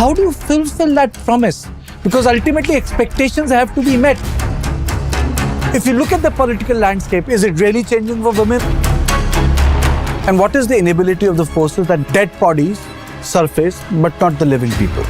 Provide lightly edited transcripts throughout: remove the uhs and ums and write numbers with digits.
how do you fulfill that promise? Because ultimately expectations have to be met. If you look at the political landscape, is it really changing for women? And what is the inability of the forces that dead bodies surface but not the living people?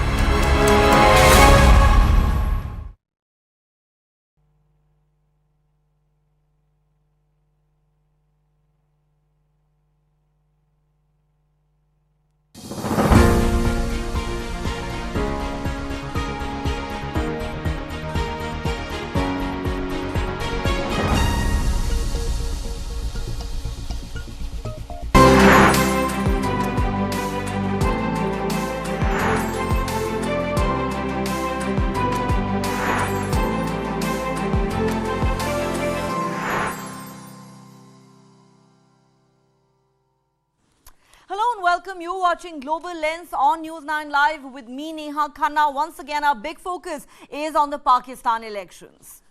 Welcome. You're watching Global Lens on News 9 Live with me, Neha Khanna. Once again, our big focus is on the Pakistan elections.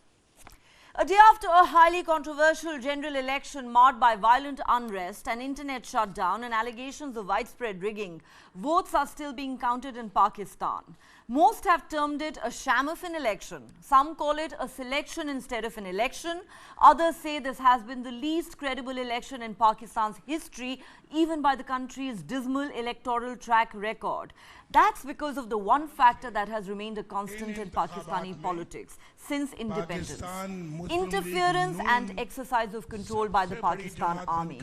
A day after a highly controversial general election marred by violent unrest, an internet shutdown and allegations of widespread rigging, votes are still being counted in Pakistan. Most have termed it a sham of an election. Some call it a selection instead of an election. Others say this has been the least credible election in Pakistan's history, even by the country's dismal electoral track record. That's because of the one factor that has remained a constant in Pakistani politics since independence: interference and exercise of control by the Pakistan Army.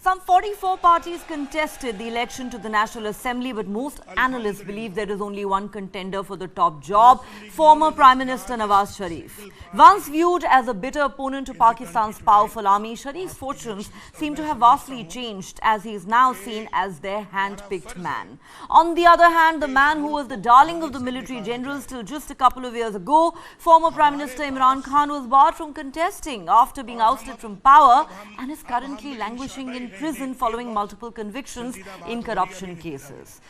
Some 44 parties contested the election to the National Assembly, but most analysts believe there is only one contender for the top job: former Prime Minister Nawaz Sharif. Once viewed as a bitter opponent to Pakistan's powerful army, Sharif's fortunes seem to have vastly changed, as he is now seen as their hand-picked man. On the other hand, the man who was the darling of the military generals till just a couple of years ago, former Prime Minister Imran Khan, was barred from contesting after being ousted from power and is currently languishing in prison following multiple convictions in corruption cases.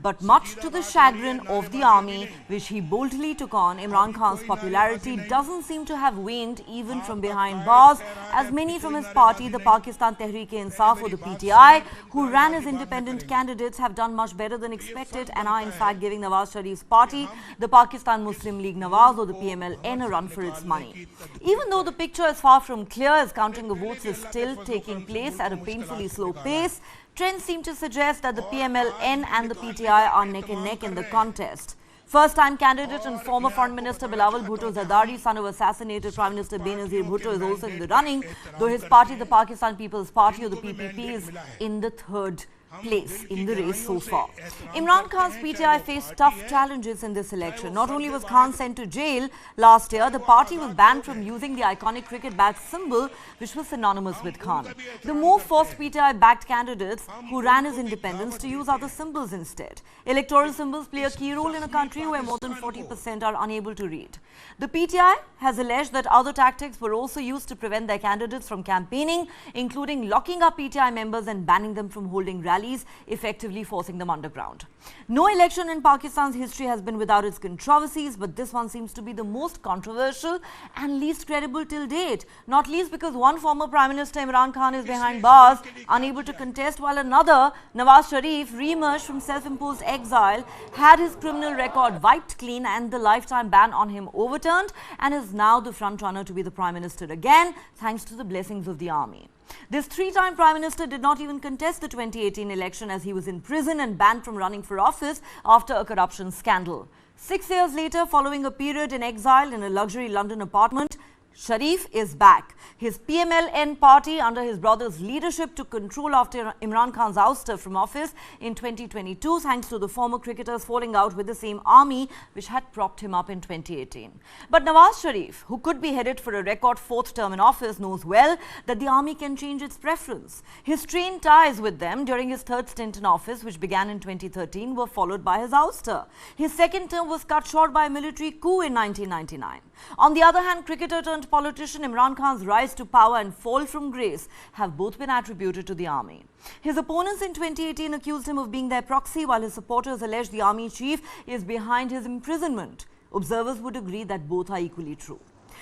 But much to the chagrin of the army, which he boldly took on, Imran Khan's popularity doesn't seem to have waned even from behind bars, as many from his party, the Pakistan Tehreek-e-Insaf or the PTI, who ran as independent candidates, have done much better than expected and are in fact giving Nawaz Sharif's party, the Pakistan Muslim League Nawaz or the PML-N, a run for its money. Even though the picture is far from clear, as counting of votes is still taking place at a painfully slow pace, trends seem to suggest that the PML-N and the PTI are neck and neck in the contest. First-time candidate and former Foreign Minister Bilawal Bhutto Zardari, son of assassinated Prime Minister Benazir Bhutto, is also in the running, though his party, the Pakistan People's Party or the PPP, is in the third place in the race so far. Imran Khan's PTI faced tough challenges in this election. Not only was Khan sent to jail last year, the party was banned from using the iconic cricket bat symbol, which was synonymous with Khan. The move forced PTI-backed candidates who ran as independents to use other symbols instead. Electoral symbols play a key role in a country where more than 40% are unable to read. The PTI has alleged that other tactics were also used to prevent their candidates from campaigning, including locking up PTI members and banning them from holding rallies, effectively forcing them underground. No election in Pakistan's history has been without its controversies, but this one seems to be the most controversial and least credible till date, not least because one former Prime Minister, Imran Khan, is behind bars, unable to contest, while another, Nawaz Sharif, re-emerged from self-imposed exile, had his criminal record wiped clean and the lifetime ban on him overturned, and is now the front-runner to be the Prime Minister again, thanks to the blessings of the army. This three-time Prime Minister did not even contest the 2018 election, as he was in prison and banned from running for office after a corruption scandal. 6 years later, following a period in exile in a luxury London apartment, Sharif is back. His PML-N party, under his brother's leadership, took control after Imran Khan's ouster from office in 2022, thanks to the former cricketer's falling out with the same army which had propped him up in 2018. But Nawaz Sharif, who could be headed for a record fourth term in office, knows well that the army can change its preference. His strained ties with them during his third stint in office, which began in 2013, were followed by his ouster. His second term was cut short by a military coup in 1999. On the other hand, cricketer turned politician Imran Khan's rise to power and fall from grace have both been attributed to the army. His opponents in 2018 accused him of being their proxy, while his supporters alleged the army chief is behind his imprisonment. Observers would agree that both are equally true.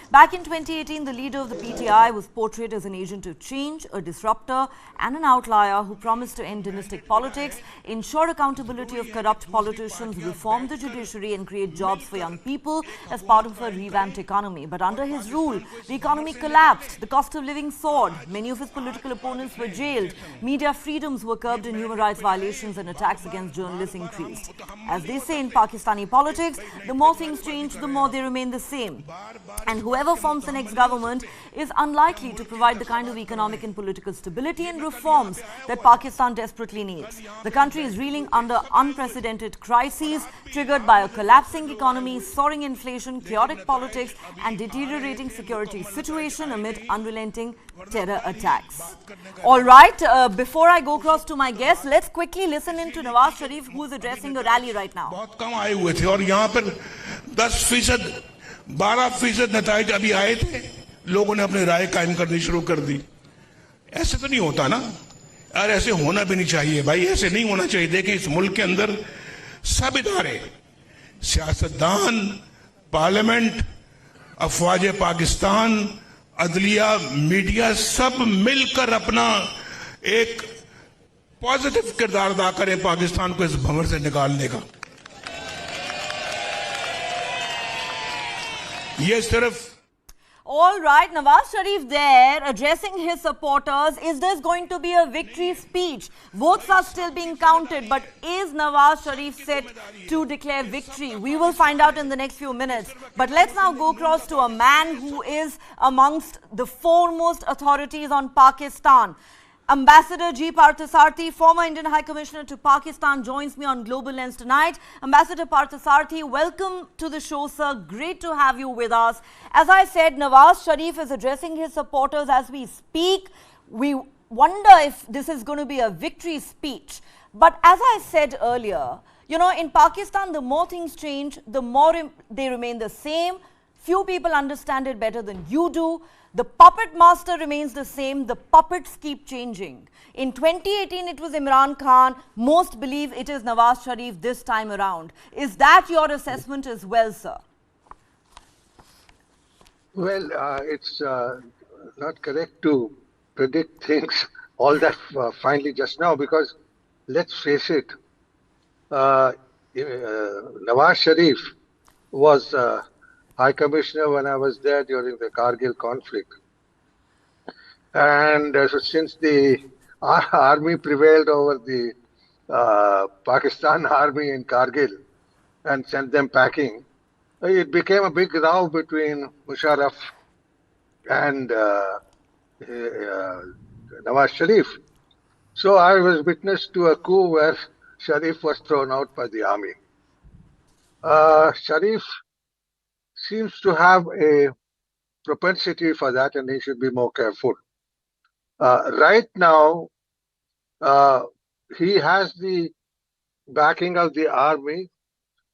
Back in 2018, the leader of the PTI was portrayed as an agent of change, a disruptor, and an outlier who promised to end dynastic politics, ensure accountability of corrupt politicians, reform the judiciary, and create jobs for young people as part of a revamped economy. But under his rule, the economy collapsed, the cost of living soared, many of his political opponents were jailed, media freedoms were curbed, and human rights violations and attacks against journalists increased. As they say in Pakistani politics, the more things change, the more they remain the same. And whoever forms the next government is unlikely to provide the kind of economic and political stability and reforms that Pakistan desperately needs. The country is reeling under unprecedented crises triggered by a collapsing economy, soaring inflation, chaotic politics, and deteriorating security situation amid unrelenting terror attacks. All right, before I go across to my guests, let's quickly listen in to Nawaz Sharif, who is addressing a rally right now. बहुत कम आए हुए थे और यहाँ पर 10%, 12% नताइज अभी आए थे, लोगों ने अपनी राय कायम करनी शुरू कर दी। ऐसे तो नहीं होता ना यार, ऐसे होना भी नहीं चाहिए भाई, ऐसे नहीं होना चाहिए। देखिए इस मुल्क के अंदर सब इदारे, सियासतदान, पार्लियामेंट, अफवाज पाकिस्तान, अदलिया, मीडिया, सब मिलकर अपना एक पॉजिटिव किरदार अदा करें पाकिस्तान को इस भंवर से निकालने का। ये सिर्फ All right, Nawaz Sharif there addressing his supporters. Is this going to be a victory speech? Votes are still being counted, but is Nawaz Sharif set to declare victory? We will find out in the next few minutes. But let's now go across to a man who is amongst the foremost authorities on Pakistan. Ambassador G. Parthasarathi, former Indian High Commissioner to Pakistan, joins me on Global Lens tonight. Ambassador Parthasarathi, welcome to the show, sir. Great to have you with us. As I said, Nawaz Sharif is addressing his supporters as we speak. We wonder if this is going to be a victory speech. But as I said earlier, you know, in Pakistan, the more things change, the more they remain the same. Few people understand it better than you do. The puppet master remains the same. The puppets keep changing. In 2018, it was Imran Khan. Most believe it is Nawaz Sharif this time around. Is that your assessment as well, sir? Well, it's not correct to predict things all that finely just now, because let's face it, Nawaz Sharif was High Commissioner when I was there during the Kargil conflict. And so since the army prevailed over the Pakistan army in Kargil and sent them packing, it became a big row between Musharraf and Nawaz Sharif. So I was witness to a coup where Sharif was thrown out by the army. Sharif seems to have a propensity for that, and he should be more careful. Right now, he has the backing of the army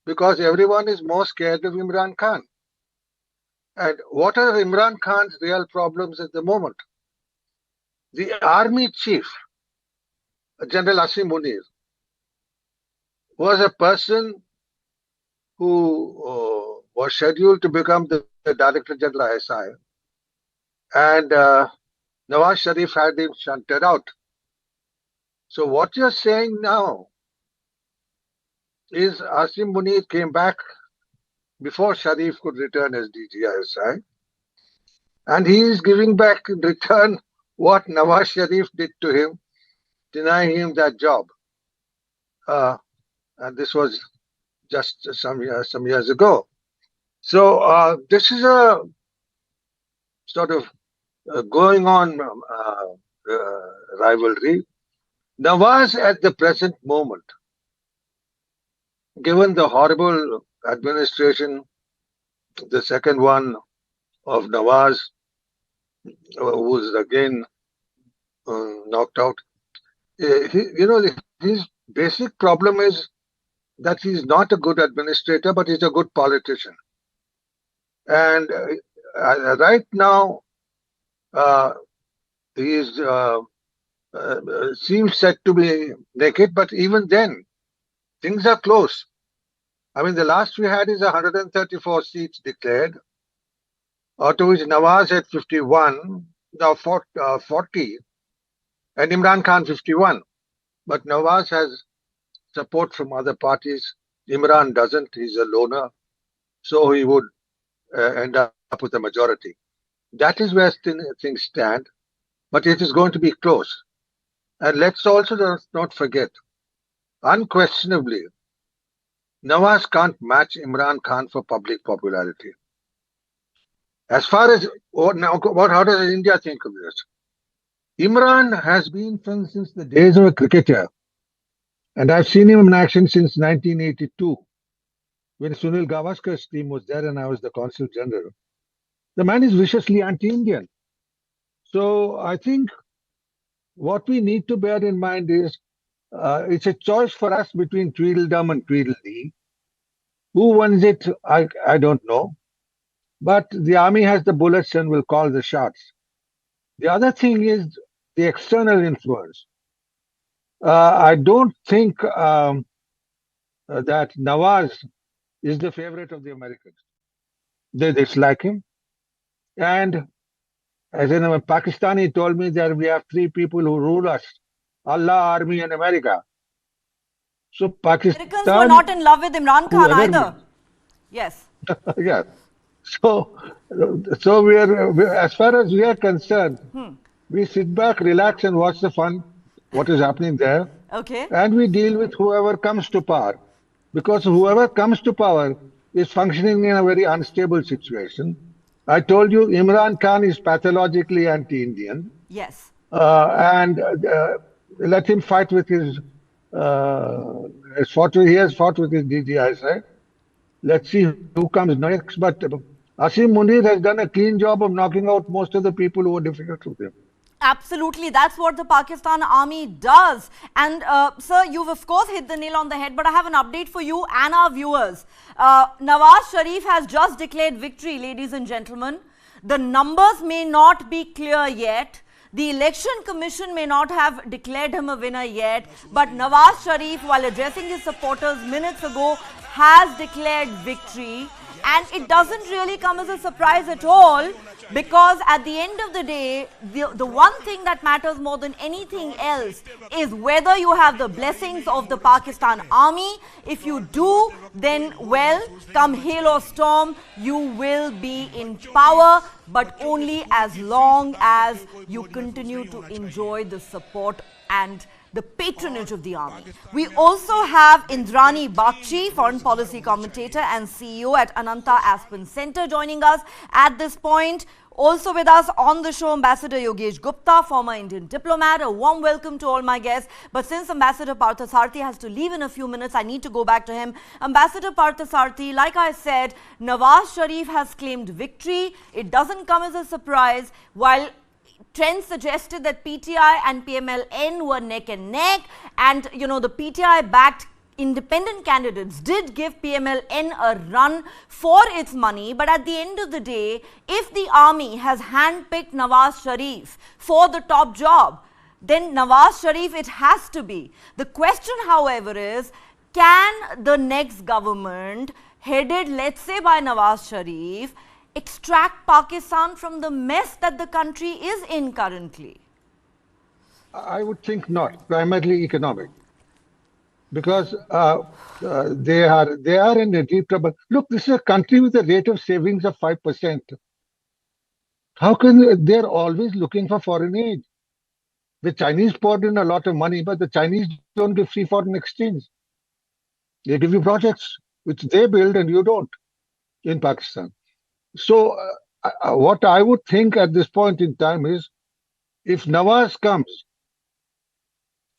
because everyone is more scared of Imran Khan. And what are Imran Khan's real problems at the moment? The army chief, General Asim Munir, was a person who was scheduled to become the Director General SI, and Nawaz Sharif had him shunted out. So what you're saying now is Asim Munir came back before Sharif could return as DGI, and he is giving back in return what Nawaz Sharif did to him, denying him that job. And this was just some years ago. So this is a sort of going on rivalry. Nawaz at the present moment, given the horrible administration, the second one of Nawaz, who was again knocked out, his basic problem is that he's not a good administrator, but he's a good politician. And right now, he seems set to be naked, but even then, things are close. I mean, the last we had is 134 seats declared, to which Nawaz at 51, now 40, and Imran Khan 51. But Nawaz has support from other parties. Imran doesn't. He's a loner. So he would end up with a majority. That is where things stand. But it is going to be close. And let's also not forget, unquestionably, Nawaz can't match Imran Khan for public popularity. As far as how does India think of this? Imran has been, for instance, the days of a cricketer, and I've seen him in action since 1982, when Sunil Gavaskar's team was there and I was the consul general. The man is viciously anti-Indian. So I think what we need to bear in mind is it's a choice for us between Tweedledum and Tweedledee. Who wins it, I don't know. But the army has the bullets and will call the shots. The other thing is the external influence. I don't think that Nawaz is the favorite of the Americans. They dislike him. And as in a Pakistani told me that we have three people who rule us: Allah, army, and America. So Pakistan. Americans were not in love with Imran Khan either. Yes. Yeah. So we are, as far as we are concerned, we sit back, relax, and watch the fun, what is happening there. Okay. And we deal with whoever comes to power. Because whoever comes to power is functioning in a very unstable situation. I told you Imran Khan is pathologically anti-Indian. Yes. And let him fight with his, he has fought with his DGI, right? Let's see who comes next. But Asim Munir has done a clean job of knocking out most of the people who were difficult with him. Absolutely, that's what the Pakistan army does. And sir, you've of course hit the nail on the head, but I have an update for you and our viewers. Nawaz Sharif has just declared victory, ladies and gentlemen. The numbers may not be clear yet. The election commission may not have declared him a winner yet, but Nawaz Sharif, while addressing his supporters minutes ago, has declared victory. And it doesn't really come as a surprise at all, because at the end of the day, the one thing that matters more than anything else is whether you have the blessings of the Pakistan army. If you do, then well, come hail or storm, you will be in power, but only as long as you continue to enjoy the support and the patronage of the army. We also have Indrani Bakshi, foreign policy commentator and CEO at Ananta Aspen Center, joining us at this point. Also with us on the show, Ambassador Yogesh Gupta, former Indian diplomat. A warm welcome to all my guests. But since Ambassador Parthasarathi has to leave in a few minutes, I need to go back to him. Ambassador Parthasarathi, like I said, Nawaz Sharif has claimed victory. It doesn't come as a surprise. While trends suggested that PTI and PML-N were neck and neck, and you know, the PTI-backed independent candidates did give PML-N a run for its money. But at the end of the day, if the army has handpicked Nawaz Sharif for the top job, then Nawaz Sharif it has to be. The question, however, is can the next government, headed, let's say, by Nawaz Sharif, extract Pakistan from the mess that the country is in currently? I would think not, primarily economic, because they are in a deep trouble. Look, this is a country with a rate of savings of 5%. How can they're always looking for foreign aid? The Chinese poured in a lot of money, but the Chinese don't give free foreign exchange. They give you projects which they build and you don't in Pakistan. So what I would think at this point in time is, if Nawaz comes,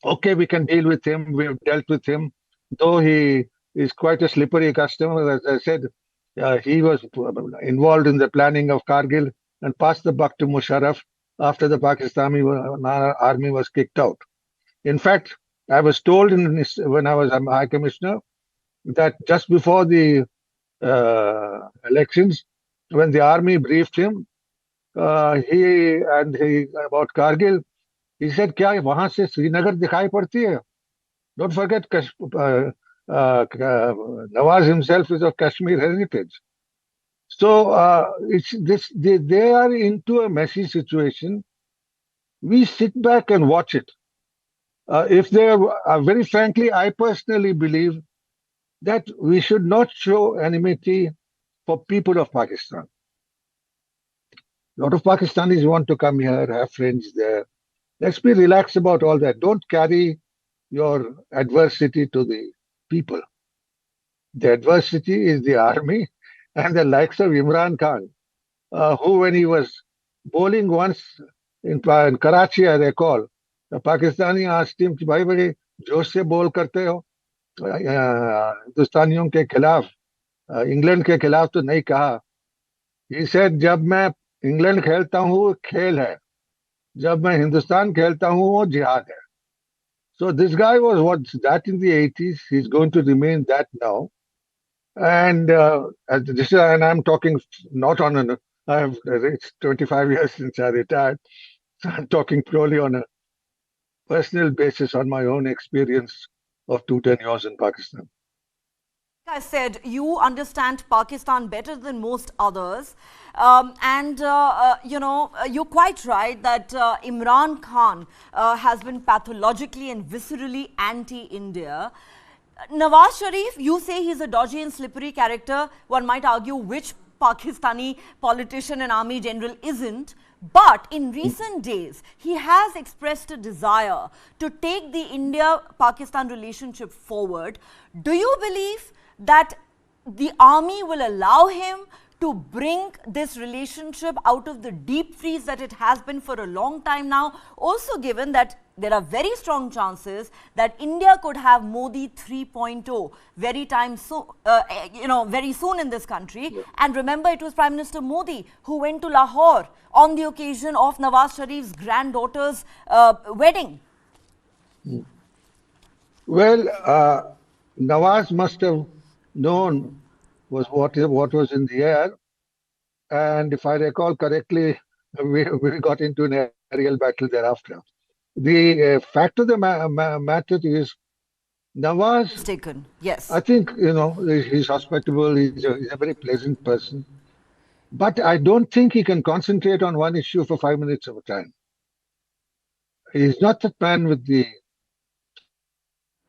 okay, we can deal with him. We have dealt with him, though he is quite a slippery customer. As I said, he was involved in the planning of Kargil and passed the buck to Musharraf after the Pakistani army was kicked out. In fact, I was told when I was a High Commissioner that just before the elections, when the army briefed him, about Kargil, he said, "Kya wahan se Srinagar dikhai padti hai?" Don't forget, Nawaz himself is of Kashmir heritage. So it's this they are into a messy situation. We sit back and watch it. If they are, very frankly, I personally believe that we should not show enmity for people of Pakistan. A lot of Pakistanis want to come here, have friends there. Let's be relaxed about all that. Don't carry your adversity to the people. The adversity is the army and the likes of Imran Khan, who, when he was bowling once in Karachi, I recall, the Pakistani asked him, कि भाई बड़े जोश से बोल करते हो हिंदुस्तानियों के खिलाफ इंग्लैंड के खिलाफ तो नहीं कहा. He said, जब मैं इंग्लैंड खेलता हूँ वो खेल है, जब मैं हिंदुस्तान खेलता हूँ वो जिहाद है. So this guy was what that in the 80s. He's going to remain that now. And and I'm talking not on an. It's 25 years since I retired, so I'm talking purely on a personal basis on my own experience of 2 10 years in Pakistan. Like I said, you understand Pakistan better than most others. You're quite right that Imran Khan has been pathologically and viscerally anti-India. Nawaz Sharif, you say he's a dodgy and slippery character. One might argue which Pakistani politician and army general isn't. But in recent days, he has expressed a desire to take the India-Pakistan relationship forward. Do you believe that the army will allow him to bring this relationship out of the deep freeze that it has been for a long time now? Also given that there are very strong chances that India could have Modi 3.0 very soon in this country. Yeah. And remember, it was Prime Minister Modi who went to Lahore on the occasion of Nawaz Sharif's granddaughter's wedding. Well, Nawaz must have known what was in the air, and if I recall correctly, we got into an aerial battle thereafter. The fact of the matter is, Nawaz, mistaken, yes, I think he's hospitable. He's a very pleasant person, but I don't think he can concentrate on one issue for 5 minutes at a time. He's not that man with the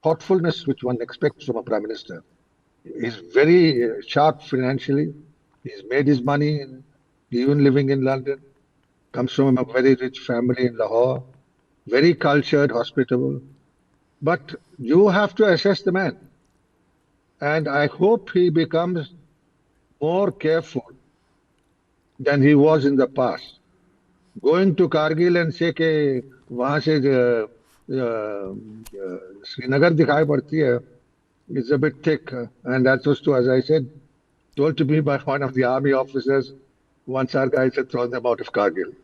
thoughtfulness which one expects from a prime minister. He's very sharp financially. He's made his money, even living in London. Comes from a very rich family in Lahore. Very cultured, hospitable. But you have to assess the man. And I hope he becomes more careful than he was in the past. Going to Kargil and say कि वहाँ से श्रीनगर दिखाई पड़ती है is a bit thick, and that was too, as I said, told to me by one of the army officers once our guys had thrown them out of Kargil.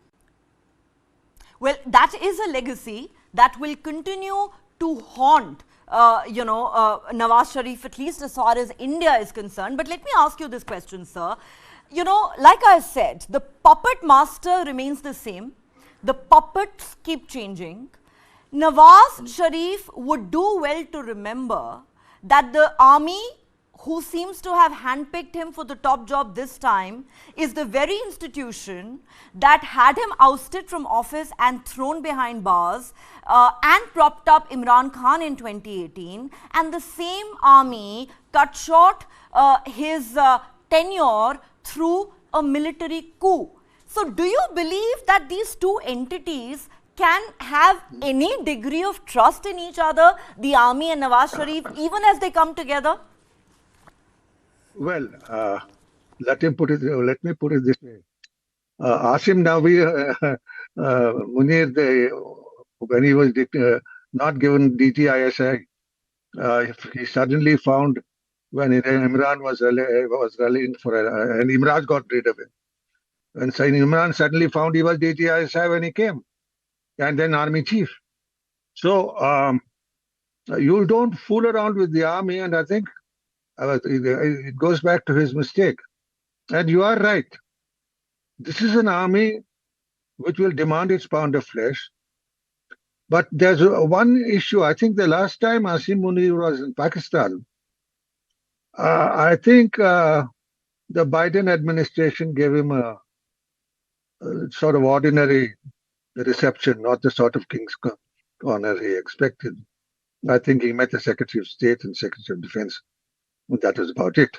Well, that is a legacy that will continue to haunt Nawaz Sharif, at least as far as India is concerned. But let me ask you this question, sir. Like I said, the puppet master remains the same. The puppets keep changing. Nawaz Sharif would do well to remember that the army, who seems to have handpicked him for the top job this time, is the very institution that had him ousted from office and thrown behind bars and propped up Imran Khan in 2018. And the same army cut short his tenure through a military coup. So do you believe that these two entities can have any degree of trust in each other, the army and Nawaz Sharif, even as they come together? Well, let me put it this way. Asim Nawi, Munir, when he was not given DTISI, he suddenly found when Imran was rallying for, and Imran got rid of him. And so Imran suddenly found he was DTISI when he came, and then army chief. So you don't fool around with the army, and I think it goes back to his mistake. And you are right. This is an army which will demand its pound of flesh. But there's one issue. I think the last time Asim Munir was in Pakistan, I think the Biden administration gave him a sort of ordinary reception, not the sort of King's Honor he expected. I think he met the Secretary of State and Secretary of Defense. That was about it.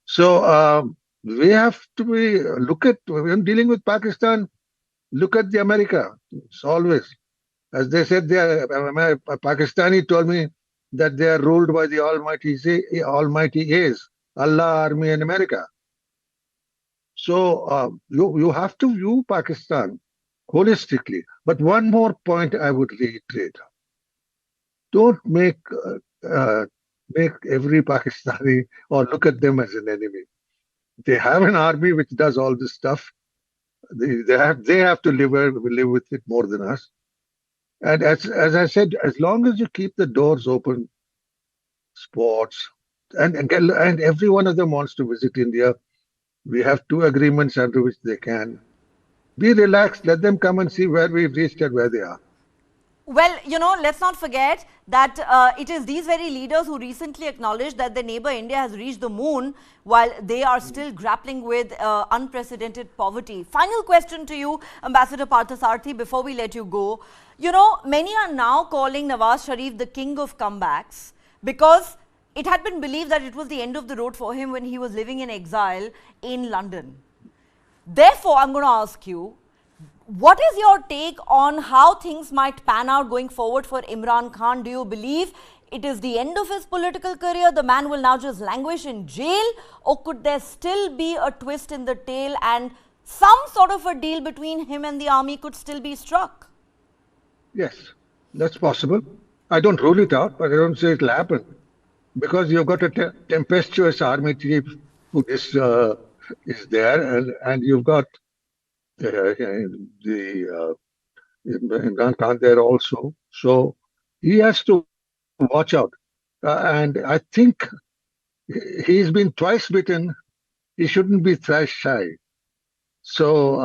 So we have to look at, when dealing with Pakistan, look at the America. It's always, as they said, a Pakistani told me that they are ruled by the Almighty A's, Allah, Army, and America. So you have to view Pakistan holistically. But one more point I would reiterate: don't make every Pakistani or look at them as an enemy. They have an army which does all this stuff. They have to live with it more than us. And as I said, as long as you keep the doors open, sports, and every one of them wants to visit India. We have 2 agreements under which they can. Be relaxed. Let them come and see where we've reached and where they are. Well, let's not forget that it is these very leaders who recently acknowledged that their neighbor India has reached the moon while they are still grappling with unprecedented poverty. Final question to you, Ambassador Parthasarathy, before we let you go. Many are now calling Nawaz Sharif the king of comebacks because it had been believed that it was the end of the road for him when he was living in exile in London. Therefore, I'm going to ask you, what is your take on how things might pan out going forward for Imran Khan? Do you believe it is the end of his political career? The man will now just languish in jail? Or could there still be a twist in the tail and some sort of a deal between him and the army could still be struck? Yes, that's possible. I don't rule it out, but I don't say it'll happen. Because you've got a tempestuous army chief who is there, and you've got Imran Khan there also. So he has to watch out. And I think he's been twice bitten. He shouldn't be thrice shy. So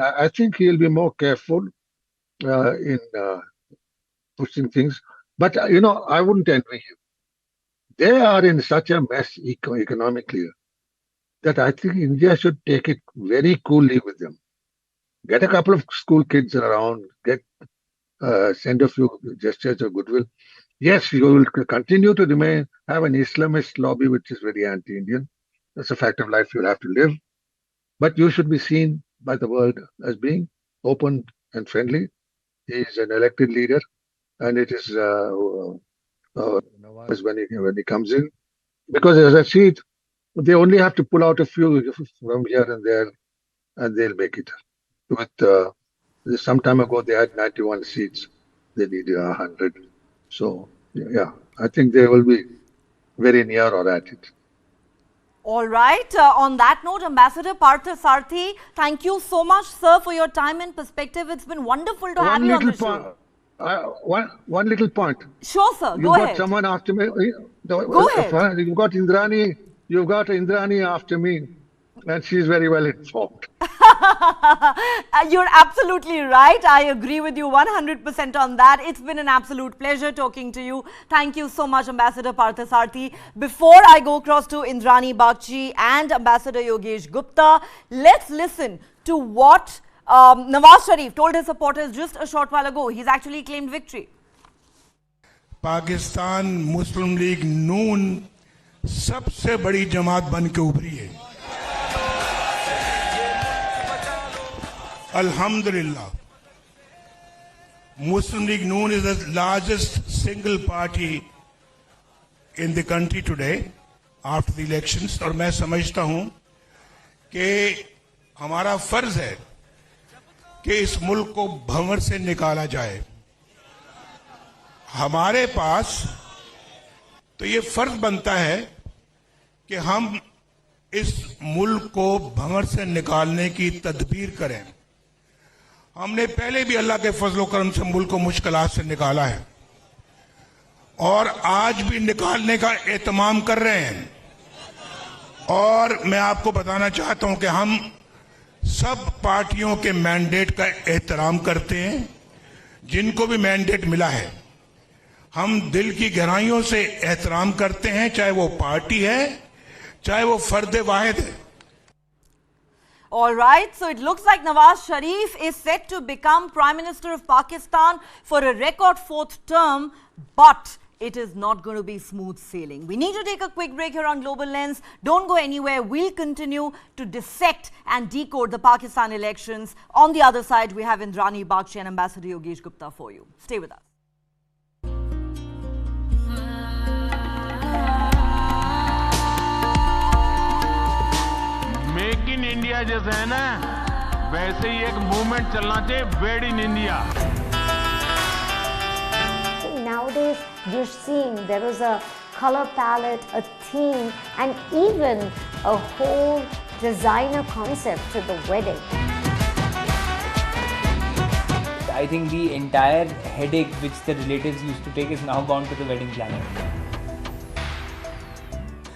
I think he'll be more careful in pushing things. But, I wouldn't envy him. They are in such a mess economically that I think India should take it very coolly with them. Get a couple of school kids around, send a few gestures of goodwill. Yes, you will continue to have an Islamist lobby which is very anti-Indian. That's a fact of life you'll have to live. But you should be seen by the world as being open and friendly. He is an elected leader, and it is Nawaz when he comes in. Because as I see it, they only have to pull out a few from here and there, and they'll make it. With some time ago, they had 91 seats. They need 100. So, yeah, I think they will be very near or at it. All right. On that note, Ambassador Parthasarathy, thank you so much, sir, for your time and perspective. It's been wonderful to have you on the show. One little point. Sure, sir. Go ahead. You've got someone after me. Go ahead. You've got Indrani after me, and she's very well informed. You're absolutely right. I agree with you 100% on that. It's been an absolute pleasure talking to you. Thank you so much, Ambassador Parthasarathy. Before I go across to Indrani Bagchi and Ambassador Yogesh Gupta, let's listen to what Nawaz Sharif told his supporters just a short while ago. He's actually claimed victory. Pakistan Muslim League Noon सबसे बड़ी जमात बन के उभरी है. Alhamdulillah. Muslim League Noon is the largest single party in the country today after the elections. और मैं समझता हूं कि हमारा फर्ज है कि इस मुल्क को भंवर से निकाला जाए. हमारे पास तो ये फर्ज बनता है कि हम इस मुल्क को भंवर से निकालने की तदबीर करें. हमने पहले भी अल्लाह के फजलो करम से मुल्क को मुश्किलात से निकाला है और आज भी निकालने का एहतमाम कर रहे हैं. और मैं आपको बताना चाहता हूं कि हम सब पार्टियों के मैंडेट का एहतराम करते हैं. जिनको भी मैंडेट मिला है हम दिल की गहराइयों से एहतराम करते हैं, चाहे वो पार्टी है चाहे वो फर्द वाहिद है. All right, so it looks like Nawaz Sharif is set to become Prime Minister of Pakistan for a record 4th term, but it is not going to be smooth sailing. We need to take a quick break here on Global Lens. Don't go anywhere. We'll continue to dissect and decode the Pakistan elections. On the other side, we have Indrani Bakshi and Ambassador Yogesh Gupta for you. Stay with us. Make in India जैसे है ना, वैसे ही एक movement चलना चाहिए, made in India. Nowadays, you're seeing there is a color palette, a theme, and even a whole designer concept to the wedding. I think the entire headache which the relatives used to take is now gone to the wedding planner.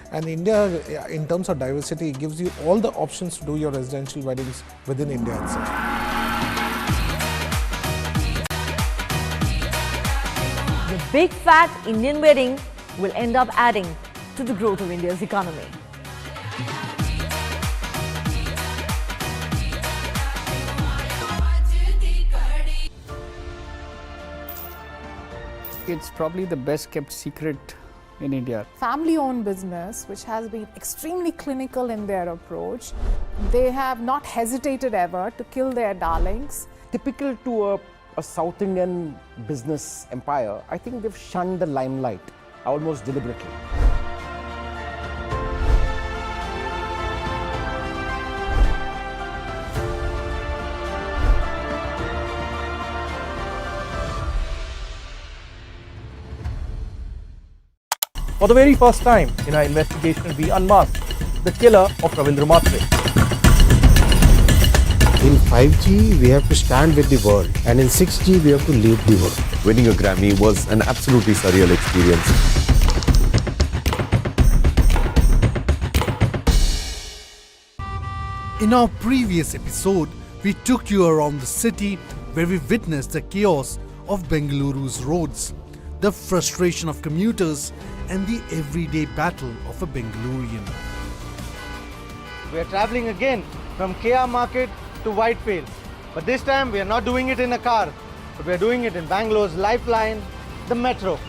And India, in terms of diversity, gives you all the options to do your residential weddings within India itself. The big fat Indian wedding will end up adding to the growth of India's economy. It's probably the best kept secret in India. Family-owned business, which has been extremely clinical in their approach. They have not hesitated ever to kill their darlings. Typical to a South Indian business empire, I think they've shunned the limelight almost deliberately. For the very first time in our investigation, we unmasked the killer of Ravindra Matre. In 5G, we have to stand with the world, and in 6G, we have to lead the world. Winning a Grammy was an absolutely surreal experience. In our previous episode, we took you around the city where we witnessed the chaos of Bengaluru's roads, the frustration of commuters, and the everyday battle of a Bengalurian. We are travelling again from KR Market to Whitefield, but this time we are not doing it in a car, but we are doing it in Bangalore's lifeline, the metro.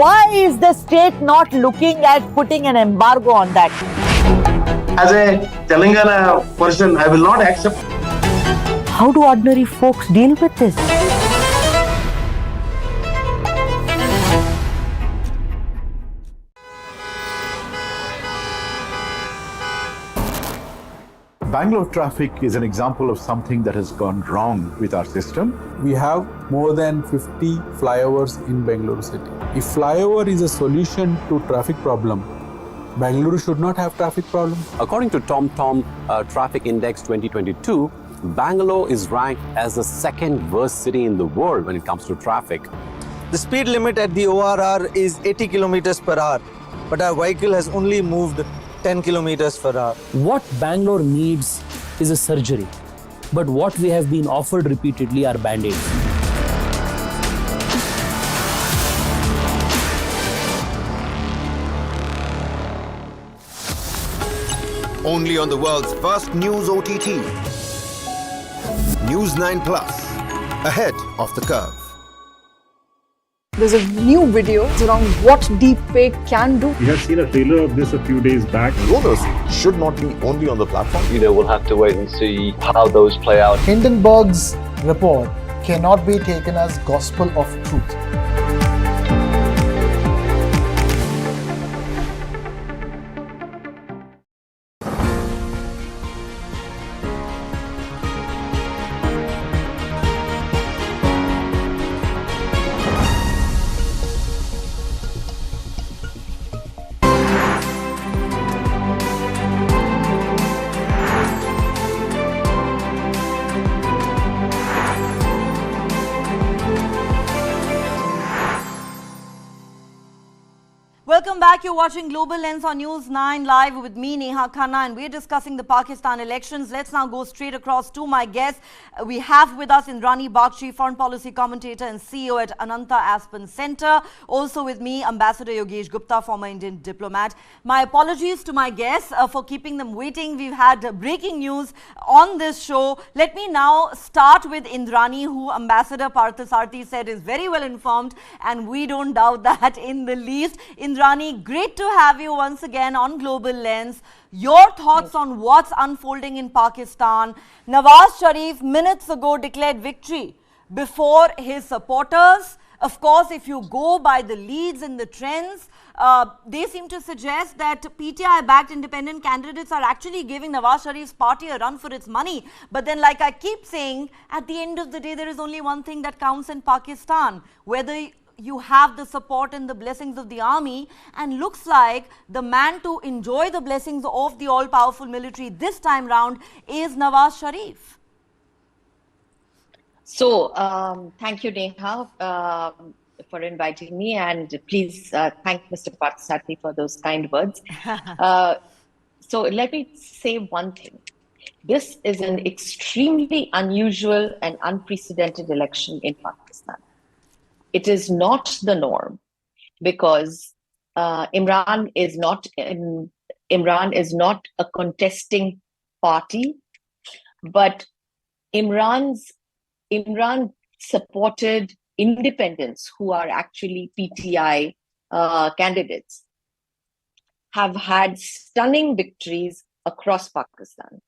Why is the state not looking at putting an embargo on that? As a Telangana person, I will not accept. How do ordinary folks deal with this? Bangalore traffic is an example of something that has gone wrong with our system. We have more than 50 flyovers in Bangalore city. If flyover is a solution to traffic problem, Bangalore should not have traffic problem. According to TomTom Traffic Index 2022, Bangalore is ranked as the second worst city in the world when it comes to traffic. The speed limit at the ORR is 80 kilometers per hour, but our vehicle has only moved 10 kilometers per hour. What Bangalore needs is a surgery, but what we have been offered repeatedly are band-aids. Only on the world's first news OTT. News 9 Plus, ahead of the curve. There's a new video around what deepfake can do. We have seen a trailer of this a few days back. Rollers should not be only on the platform. We'll have to wait and see how those play out. Hindenburg's report cannot be taken as gospel of truth. back. You're watching Global Lens on News 9 Live with me, Neha Khanna, and we're discussing the Pakistan elections. Let's now go straight across to my guests. We have with us Indrani Bagchi, foreign policy commentator and CEO at Ananta Aspen Center. Also with me, Ambassador Yogesh Gupta, former Indian diplomat. My apologies to my guests for keeping them waiting. We've had breaking news on this show. Let me now start with Indrani, who Ambassador Parthasarathi said is very well informed, and we don't doubt that in the least. Indrani, great to have you once again on Global Lens. Your thoughts on what's unfolding in Pakistan. Nawaz Sharif minutes ago declared victory before his supporters. Of course, if you go by the leads and the trends, they seem to suggest that PTI-backed independent candidates are actually giving Nawaz Sharif's party a run for its money. But then, like I keep saying, at the end of the day, there is only one thing that counts in Pakistan, whether you have the support and the blessings of the army, and looks like the man to enjoy the blessings of the all-powerful military this time round is Nawaz Sharif. So, thank you, Neha, for inviting me, and please thank Mr. Parthasarathi for those kind words. So let me say one thing. This is an extremely unusual and unprecedented election in Pakistan. It is not the norm because Imran is not a contesting party, but Imran supported independents who are actually PTI candidates have had stunning victories across Pakistan,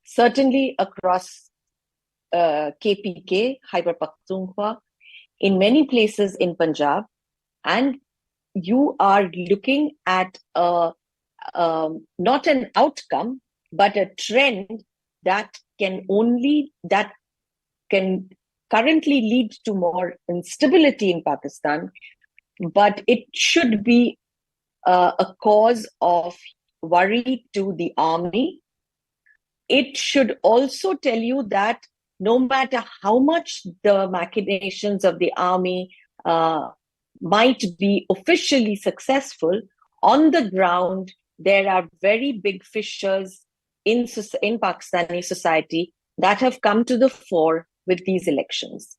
certainly across KPK, Khyber Pakhtunkhwa, in many places in Punjab, and you are looking at not an outcome, but a trend that can currently lead to more instability in Pakistan, but it should be a cause of worry to the army. It should also tell you that no matter how much the machinations of the army might be officially successful, on the ground, there are very big fissures in Pakistani society that have come to the fore with these elections.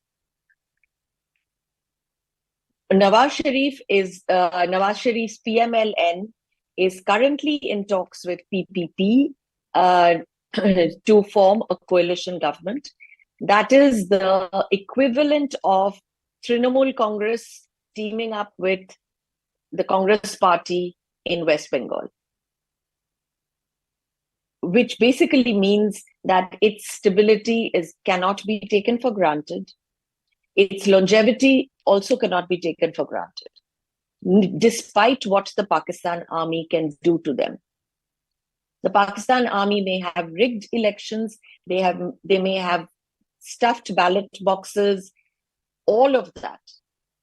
Nawaz Sharif's PML-N is currently in talks with PPP to form a coalition government. That is the equivalent of Trinamool Congress teaming up with the Congress party in West Bengal, which basically means that its stability cannot be taken for granted. Its longevity also cannot be taken for granted, despite what the Pakistan army can do to them. The Pakistan army may have rigged elections, they may have stuffed ballot boxes, all of that.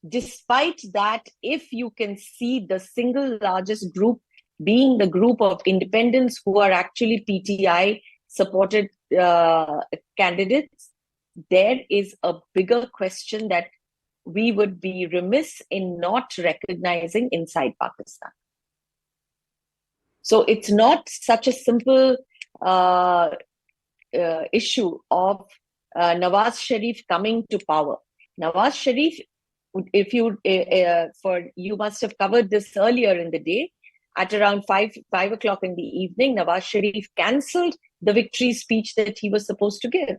Despite that, if you can see the single largest group being the group of independents who are actually PTI supported candidates, there is a bigger question that we would be remiss in not recognizing inside Pakistan. So it's not such a simple issue of Nawaz Sharif coming to power. Nawaz Sharif, if you must have covered this earlier in the day, at around 5 o'clock in the evening, Nawaz Sharif cancelled the victory speech that he was supposed to give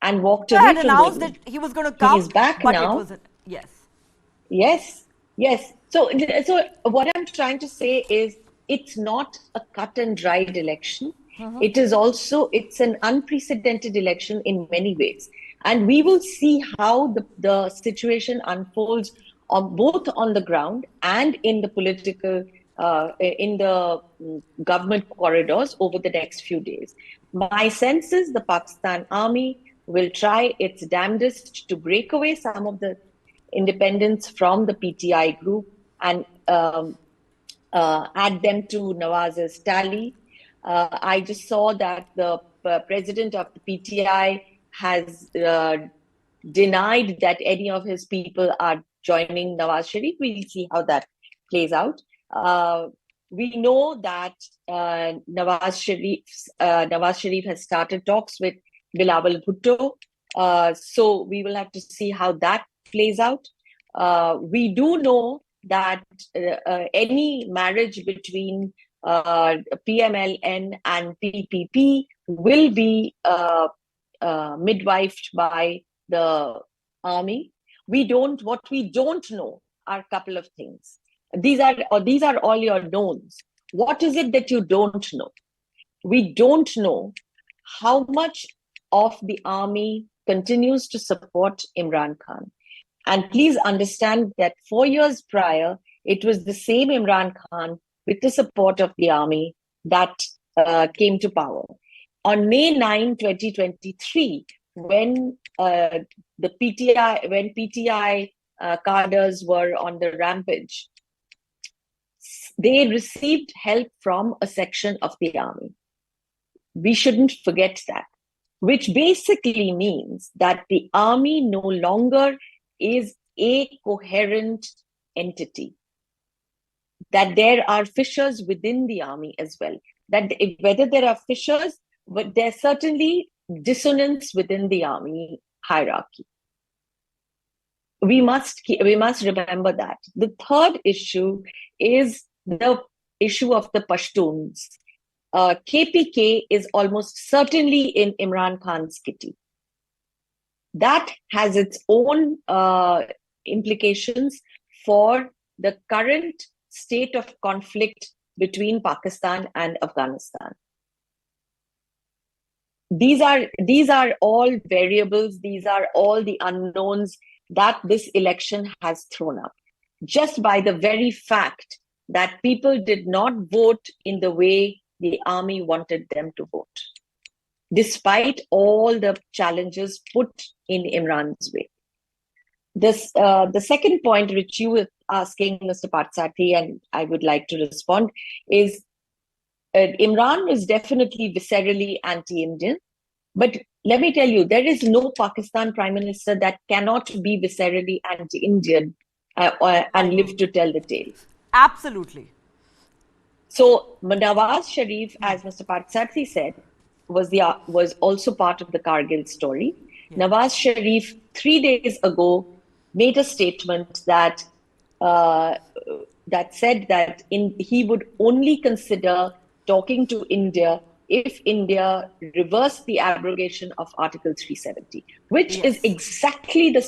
and walked away. He had announced that he was going to come. He's back but now. It wasn't. Yes. So what I'm trying to say is it's not a cut and dried election. It is also, it's an unprecedented election in many ways. And we will see how the situation unfolds both on the ground and in the political, in the government corridors over the next few days. My sense is the Pakistan army will try its damnedest to break away some of the independents from the PTI group and add them to Nawaz's tally. I just saw that the president of the PTI has denied that any of his people are joining Nawaz Sharif. We'll see how that plays out. We know that Nawaz Sharif has started talks with Bilawal Bhutto. So we will have to see how that plays out. We do know that any marriage between PML-N and PPP will be midwifed by the army. What we don't know are a couple of things. These are all your knowns. What is it that you don't know? We don't know how much of the army continues to support Imran Khan. And please understand that 4 years prior, it was the same Imran Khan with the support of the army that came to power. On May 9, 2023, when PTI cadres were on the rampage, they received help from a section of the army. We shouldn't forget that, which basically means that the army no longer is a coherent entity, that there are fissures within the army as well, that whether there are fissures, but there's certainly dissonance within the army hierarchy. We must remember that. The third issue is the issue of the Pashtuns. KPK is almost certainly in Imran Khan's kitty. That has its own implications for the current state of conflict between Pakistan and Afghanistan. These are all variables. These are all the unknowns that this election has thrown up, just by the very fact that people did not vote in the way the army wanted them to vote, despite all the challenges put in Imran's way. The second point which you were asking, Mr. Patsati, and I would like to respond, is Imran is definitely viscerally anti-Indian. But let me tell you, there is no Pakistan Prime Minister that cannot be viscerally anti-Indian and live to tell the tale. Absolutely. So Nawaz Sharif, as Mr. Patsati said, was also part of the Kargil story. Yeah. Nawaz Sharif 3 days ago made a statement that said that he would only consider talking to India if India reversed the abrogation of Article 370, which is exactly the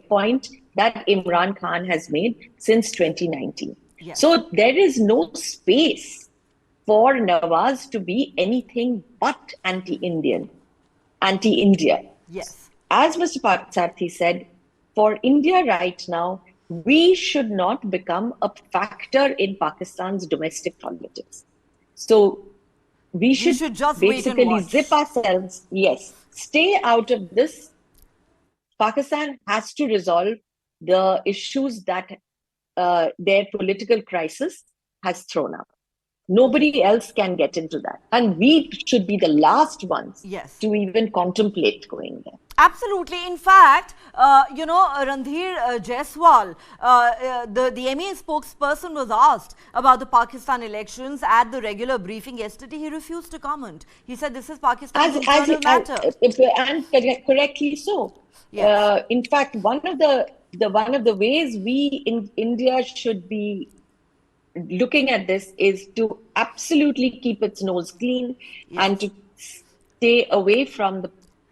point that Imran Khan has made since 2019. Yes. So there is no space for Nawaz to be anything but anti-India. Yes. As Mr. Patsati said, for India right now, we should not become a factor in Pakistan's domestic politics. So we should just basically zip ourselves, stay out of this. Pakistan has to resolve the issues that their political crisis has thrown up. Nobody else can get into that. And we should be the last ones to even contemplate going there. Absolutely. In fact, Randhir Jaiswal, the MEA spokesperson, was asked about the Pakistan elections at the regular briefing yesterday. He refused to comment. He said this is Pakistan's internal matter. And correctly so. Yes. In fact, one of the ways we in India should be looking at this is to absolutely keep its nose clean and to stay away from the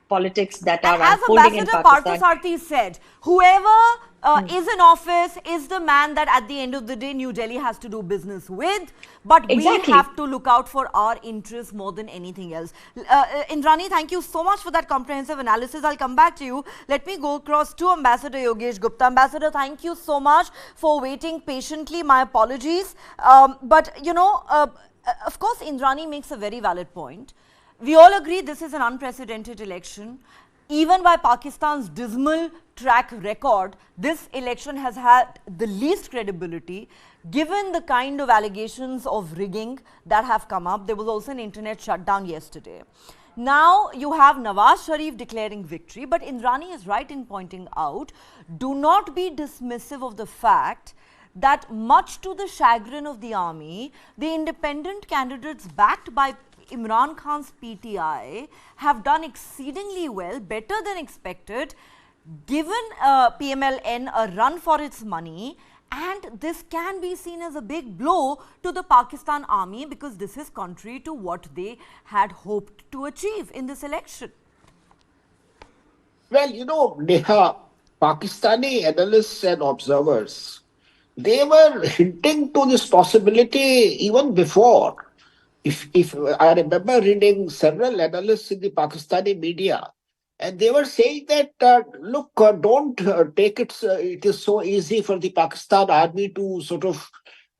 politics that are unfolding in Pakistan. As Ambassador Parthasarathy said, whoever is in office is the man that at the end of the day New Delhi has to do business with, but we have to look out for our interests more than anything else. Indrani, thank you so much for that comprehensive analysis. I'll come back to you. Let me go across to Ambassador Yogesh Gupta. Ambassador, thank you so much for waiting patiently. My apologies. But, of course, Indrani makes a very valid point. We all agree this is an unprecedented election. Even by Pakistan's dismal track record, this election has had the least credibility given the kind of allegations of rigging that have come up. There was also an internet shutdown yesterday. Now you have Nawaz Sharif declaring victory, but Indrani is right in pointing out, do not be dismissive of the fact that much to the chagrin of the army, the independent candidates backed by Imran Khan's PTI have done exceedingly well, better than expected, given PML-N a run for its money, and this can be seen as a big blow to the Pakistan army because this is contrary to what they had hoped to achieve in this election. Well, Neha, Pakistani analysts and observers, they were hinting to this possibility even before. If I remember reading several analysts in the Pakistani media, and they were saying that, look, don't take it, it is so easy for the Pakistan army to sort of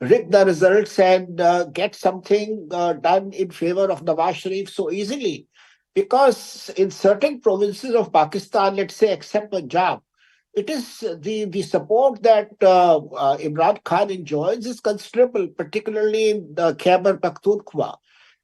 rig the results and get something done in favor of Nawaz Sharif so easily. Because in certain provinces of Pakistan, let's say except Punjab, it is the support that Imran Khan enjoys is considerable, particularly in Khyber Pakhtunkhwa.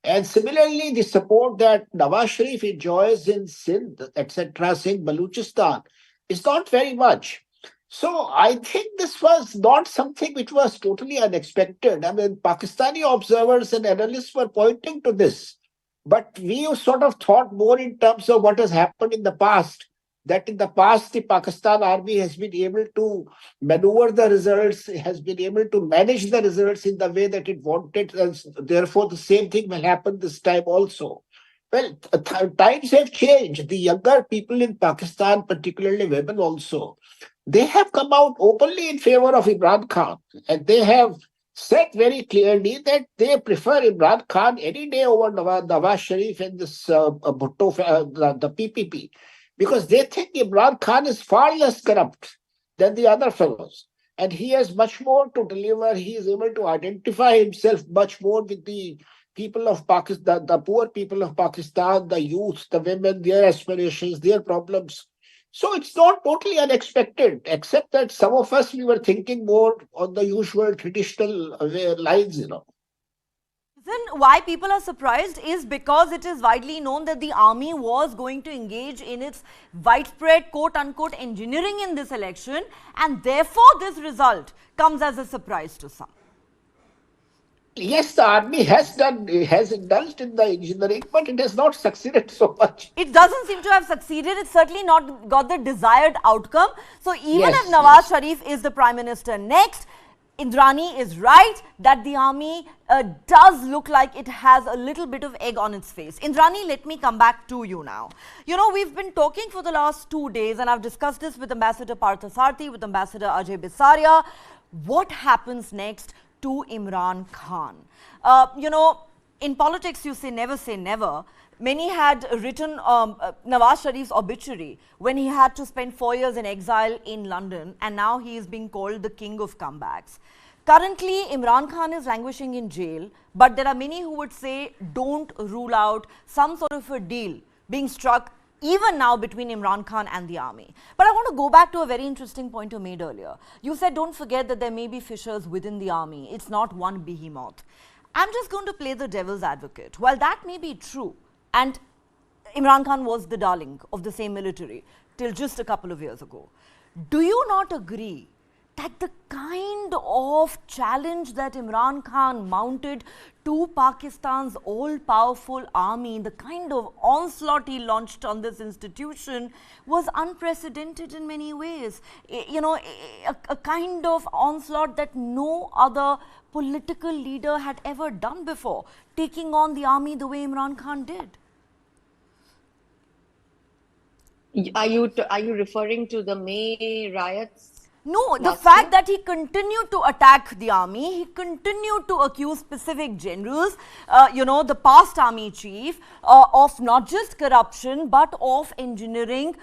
And similarly, the support that Nawaz Sharif enjoys in Sindh, etc., Sindh, Baluchistan, is not very much. So I think this was not something which was totally unexpected. I mean, Pakistani observers and analysts were pointing to this. But we sort of thought more in terms of what has happened in the past, that in the past the Pakistan army has been able to maneuver the results, has been able to manage the results in the way that it wanted, and therefore the same thing will happen this time also. Well, times have changed. The younger people in Pakistan, particularly women also, they have come out openly in favor of Imran Khan, and they have said very clearly that they prefer Imran Khan any day over Nawaz Sharif and this Bhutto, the PPP, because they think Imran Khan is far less corrupt than the other fellows. And he has much more to deliver. He is able to identify himself much more with the people of Pakistan, the poor people of Pakistan, the youth, the women, their aspirations, their problems. So it's not totally unexpected, except that some of us, we were thinking more on the usual traditional lines, Reason why people are surprised is because it is widely known that the army was going to engage in its widespread quote-unquote engineering in this election, and therefore this result comes as a surprise to some. Yes, the army has indulged in the engineering, but it has not succeeded so much. It doesn't seem to have succeeded. It's certainly not got the desired outcome. So even if Nawaz Yes. Sharif is the Prime Minister next, Indrani is right that the army does look like it has a little bit of egg on its face. Indrani, let me come back to you now. We've been talking for the last 2 days, and I've discussed this with Ambassador Parthasarthi, with Ambassador Ajay Bisaria. What happens next to Imran Khan? In politics, you say never. Many had written Nawaz Sharif's obituary when he had to spend 4 years in exile in London, and now he is being called the king of comebacks. Currently, Imran Khan is languishing in jail, but there are many who would say don't rule out some sort of a deal being struck even now between Imran Khan and the army. But I want to go back to a very interesting point you made earlier. You said don't forget that there may be fissures within the army. It's not one behemoth. I'm just going to play the devil's advocate. While that may be true, and Imran Khan was the darling of the same military till just a couple of years ago, do you not agree that the kind of challenge that Imran Khan mounted to Pakistan's all-powerful army, the kind of onslaught he launched on this institution, was unprecedented in many ways? A kind of onslaught that no other political leader had ever done before, taking on the army the way Imran Khan did. Are you referring to the May riots? No, the fact that he continued to attack the army, he continued to accuse specific generals, the past army chief, of not just corruption but of engineering,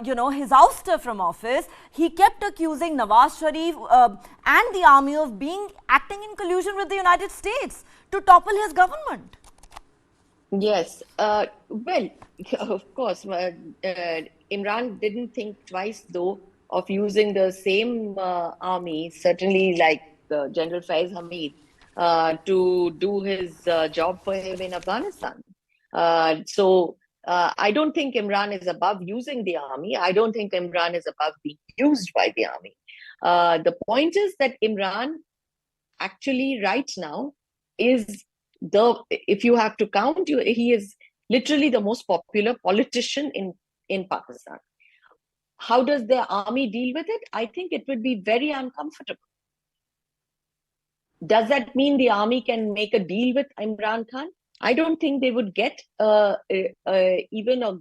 his ouster from office. He kept accusing Nawaz Sharif and the army of acting in collusion with the United States to topple his government. Yes. Well, of course, Imran didn't think twice, though, of using the same army, certainly like General Faiz Hamid, to do his job for him in Afghanistan. So I don't think Imran is above using the army. I don't think Imran is above being used by the army. The point is that Imran actually right now is if you have to count, he is literally the most popular politician in Pakistan. How does the army deal with it? I think it would be very uncomfortable. Does that mean the army can make a deal with Imran Khan? I don't think they would get even a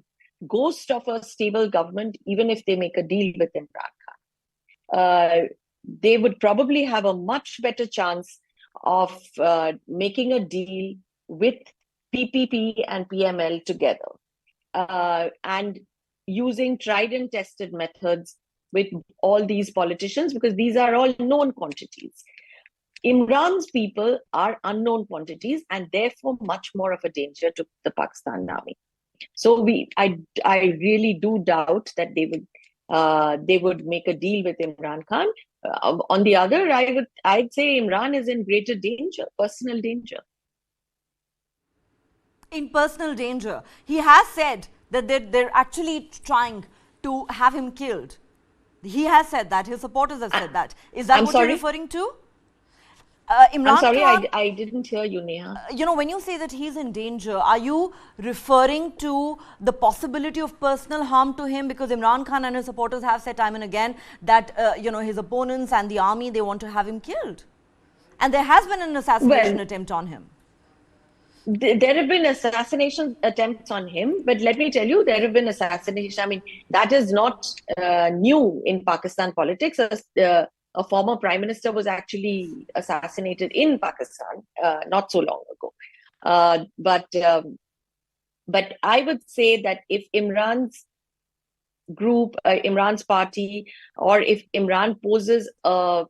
ghost of a stable government, even if they make a deal with Imran Khan. They would probably have a much better chance of making a deal with PPP and PML together and using tried and tested methods with all these politicians, because these are all known quantities. Imran's people are unknown quantities and therefore much more of a danger to the Pakistan army. So I really do doubt that they would make a deal with Imran Khan. On the other, I'd say Imran is in greater danger, personal danger. In personal danger, he has said that they're actually trying to have him killed. He has said that. His supporters have said that. Is that what you're referring to? Imran I'm sorry, Khan, I didn't hear you, Neha. When you say that he's in danger, are you referring to the possibility of personal harm to him? Because Imran Khan and his supporters have said time and again that, his opponents and the army, they want to have him killed. And there has been an assassination attempt on him. There have been assassination attempts on him, but let me tell you, there have been assassinations. I mean, that is not new in Pakistan politics. A former prime minister was actually assassinated in Pakistan not so long ago. But I would say that if Imran's group, Imran's party, or if Imran poses a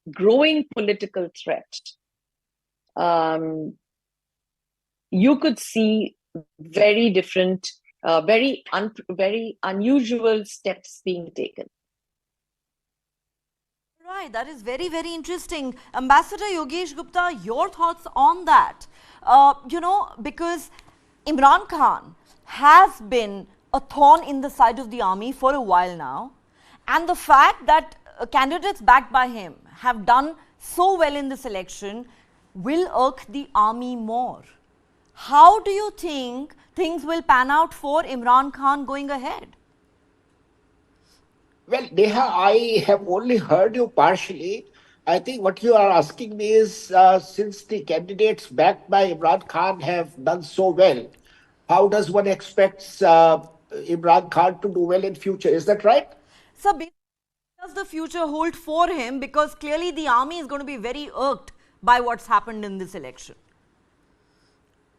growing political threat, you could see very different, very unusual steps being taken. Right, that is very, very interesting. Ambassador Yogesh Gupta, your thoughts on that? Because Imran Khan has been a thorn in the side of the army for a while now. And the fact that candidates backed by him have done so well in this election will irk the army more. How do you think things will pan out for Imran Khan going ahead? Well, Neha, I have only heard you partially. I think what you are asking me is, since the candidates backed by Imran Khan have done so well, how does one expect Imran Khan to do well in future? Is that right? So, what does the future hold for him? Because clearly the army is going to be very irked by what's happened in this election.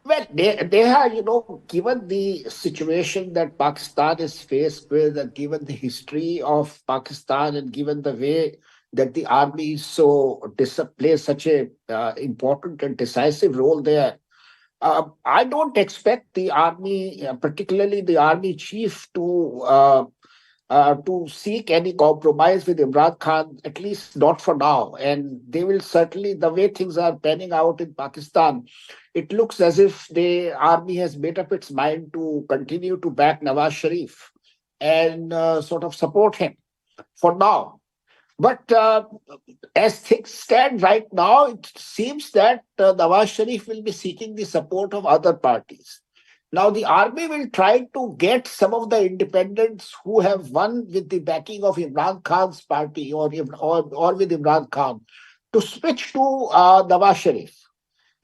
Well, Neha, given the situation that Pakistan is faced with, and given the history of Pakistan, and given the way that the army plays such a important and decisive role there, I don't expect the army, particularly the army chief, to seek any compromise with Imran Khan, at least not for now. And they will certainly, the way things are panning out in Pakistan, it looks as if the army has made up its mind to continue to back Nawaz Sharif and sort of support him for now. But as things stand right now, it seems that Nawaz Sharif will be seeking the support of other parties. Now, the army will try to get some of the independents who have won with the backing of Imran Khan's party or with Imran Khan to switch to Nawaz Sharif.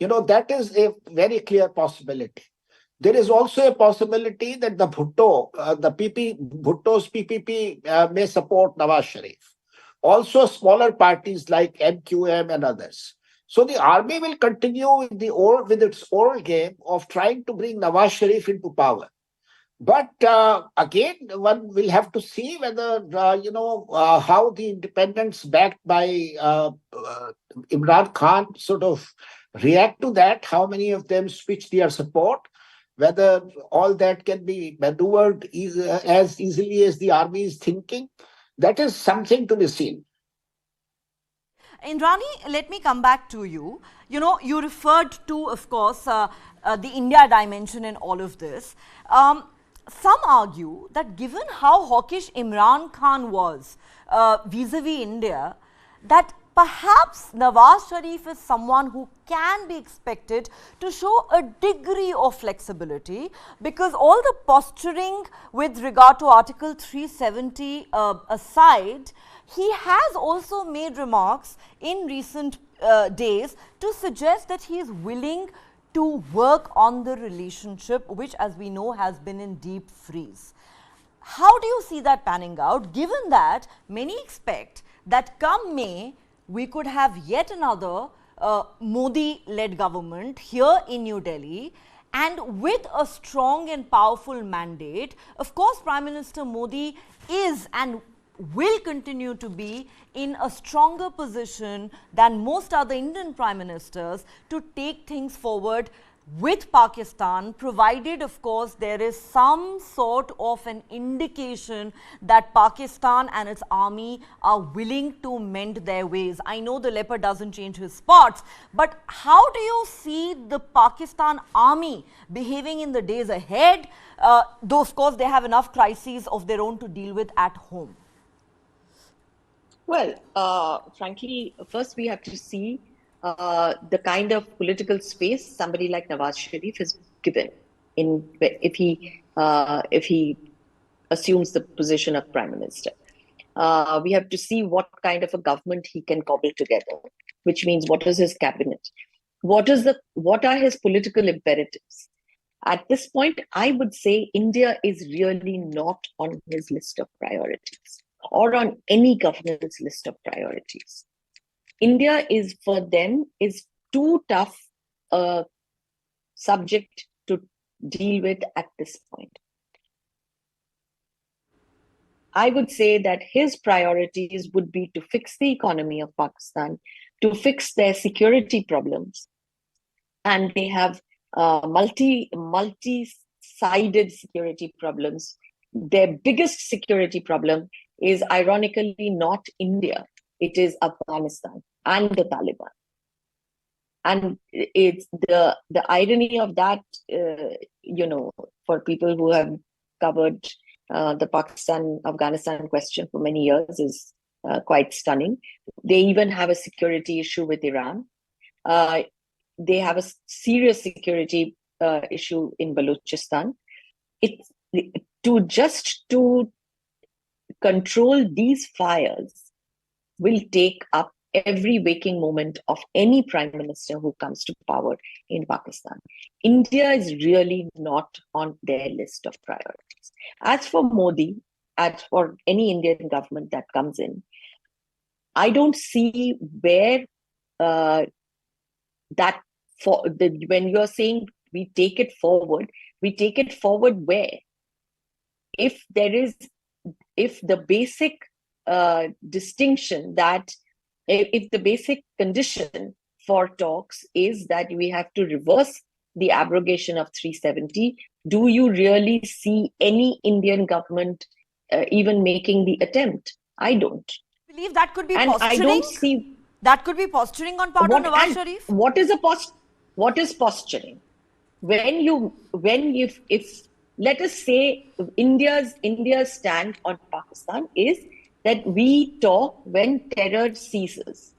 That is a very clear possibility. There is also a possibility that the Bhutto's PPP may support Nawaz Sharif. Also, smaller parties like MQM and others. So the army will continue with its old game of trying to bring Nawaz Sharif into power. But again, one will have to see whether, how the independents backed by Imran Khan sort of react to that, how many of them switch their support, whether all that can be maneuvered as easily as the army is thinking. That is something to be seen. Indrani, let me come back to you. You referred to, of course, the India dimension in all of this. some argue that given how hawkish Imran Khan was vis-a-vis India, that perhaps Nawaz Sharif is someone who can be expected to show a degree of flexibility, because all the posturing with regard to Article 370 aside, he has also made remarks in recent days to suggest that he is willing to work on the relationship, which as we know has been in deep freeze. How do you see that panning out, given that many expect that come May, we could have yet another Modi-led government here in New Delhi, and with a strong and powerful mandate? Of course, Prime Minister Modi is and will continue to be in a stronger position than most other Indian Prime Ministers to take things forward with Pakistan, provided of course there is some sort of an indication that Pakistan and its army are willing to mend their ways. I know the leopard doesn't change his spots, but how do you see the Pakistan army behaving in the days ahead, though of course they have enough crises of their own to deal with at home? Well, frankly, first we have to see the kind of political space somebody like Nawaz Sharif is given if he assumes the position of Prime Minister. We have to see what kind of a government he can cobble together, which means what is his cabinet, what are his political imperatives. At this point, I would say India is really not on his list of priorities, or on any government's list of priorities. India is, for them, is too tough a subject to deal with at this point. I would say that his priorities would be to fix the economy of Pakistan, to fix their security problems. And they have multi-sided security problems. Their biggest security problem is ironically not India, it is Afghanistan and the Taliban. And it's the irony of that, for people who have covered the Pakistan-Afghanistan question for many years, is quite stunning. They even have a security issue with Iran. They have a serious security issue in Balochistan. To control these fires will take up every waking moment of any prime minister who comes to power in Pakistan. India is really not on their list of priorities. As for Modi, as for any Indian government that comes in, I don't see where when you're saying we take it forward where? If the basic distinction that if the basic condition for talks is that we have to reverse the abrogation of 370, do you really see any Indian government even making the attempt? I don't. I believe that could be and posturing. I don't see that could be posturing on part of Nawaz Sharif. What is posturing? If let us say India's stand on Pakistan is that we talk when terror ceases.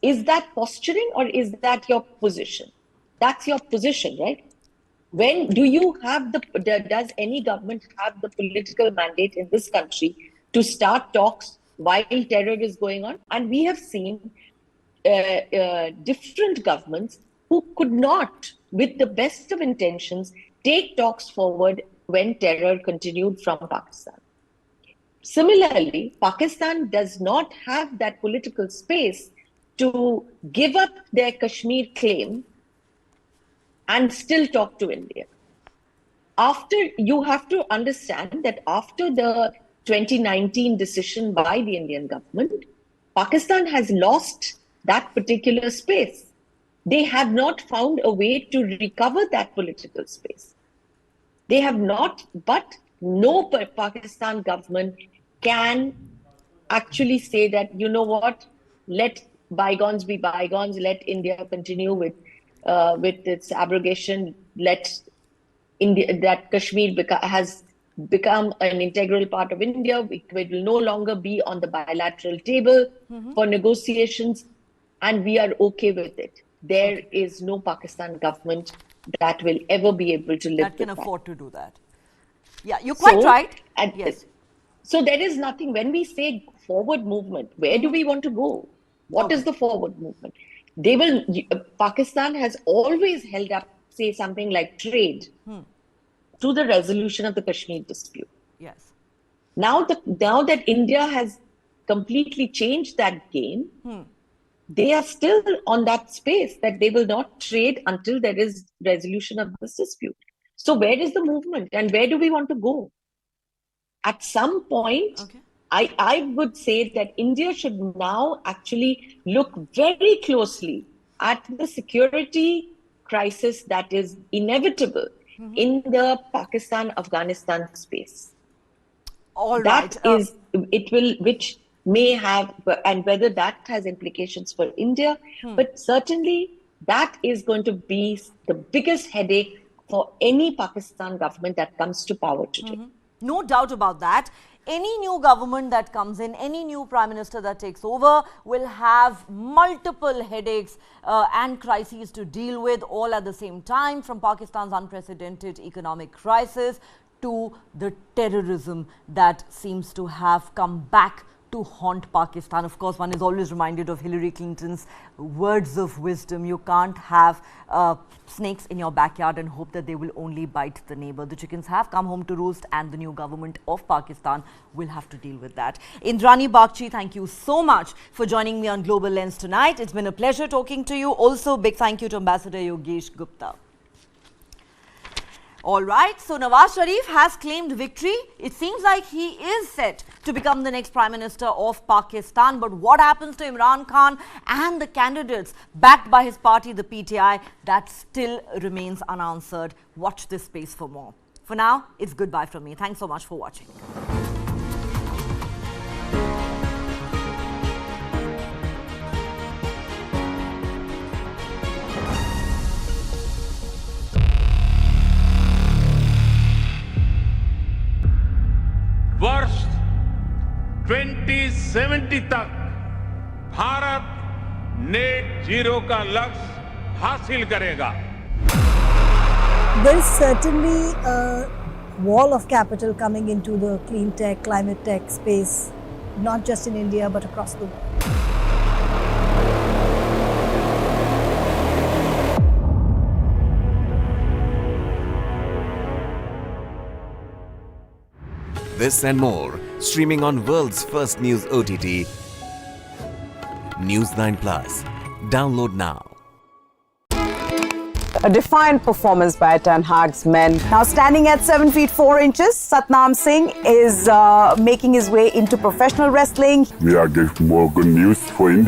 Is that posturing or is that your position? That's your position, right? When do you have does any government have the political mandate in this country to start talks while terror is going on? And we have seen different governments who could not, with the best of intentions, take talks forward when terror continued from Pakistan. Similarly, Pakistan does not have that political space to give up their Kashmir claim and still talk to India. You have to understand that after the 2019 decision by the Indian government, Pakistan has lost that particular space. They have not found a way to recover that political space. They have not, but no Pakistan government can actually say that, you know what, let bygones be bygones, let India continue with its abrogation, let that Kashmir has become an integral part of India. It will no longer be on the bilateral table for negotiations, and we are okay with it. There is no Pakistan government that will ever be able to live that with can afford to do that. Yeah, you're quite right. Yes. So there is nothing, when we say forward movement, where do we want to go? What is the forward movement? Pakistan has always held up, say, something like trade to the resolution of the Kashmir dispute. Yes. Now that India has completely changed that game, they are still on that space that they will not trade until there is resolution of this dispute. So where is the movement and where do we want to go? At some point, I would say that India should now actually look very closely at the security crisis that is inevitable in the Pakistan-Afghanistan space. Which may have, and whether that has implications for India, but certainly that is going to be the biggest headache for any Pakistan government that comes to power today. No doubt about that. Any new government that comes in, any new prime minister that takes over will have multiple headaches and crises to deal with all at the same time, from Pakistan's unprecedented economic crisis to the terrorism that seems to have come back to haunt Pakistan. Of course, one is always reminded of Hillary Clinton's words of wisdom. You can't have snakes in your backyard and hope that they will only bite the neighbor. The chickens have come home to roost, and the new government of Pakistan will have to deal with that. Indrani Bagchi, thank you so much for joining me on Global Lens tonight. It's been a pleasure talking to you. Also, big thank you to Ambassador Yogesh Gupta. All right, so Nawaz Sharif has claimed victory. It seems like he is set to become the next Prime Minister of Pakistan. But what happens to Imran Khan and the candidates backed by his party, the PTI, that still remains unanswered. Watch this space for more. For now, it's goodbye from me. Thanks so much for watching. वर्ष 2070 तक Bharat net zero का लक्ष्य हासिल करेगा. There is certainly a wall of capital coming into the clean tech, climate tech space, not just in India but across the world. This and more, streaming on world's first news OTT, News 9 Plus. Download now. A defiant performance by Ten Hag's men. Now standing at 7 feet 4 inches, Satnam Singh is making his way into professional wrestling. We are getting more good news for India.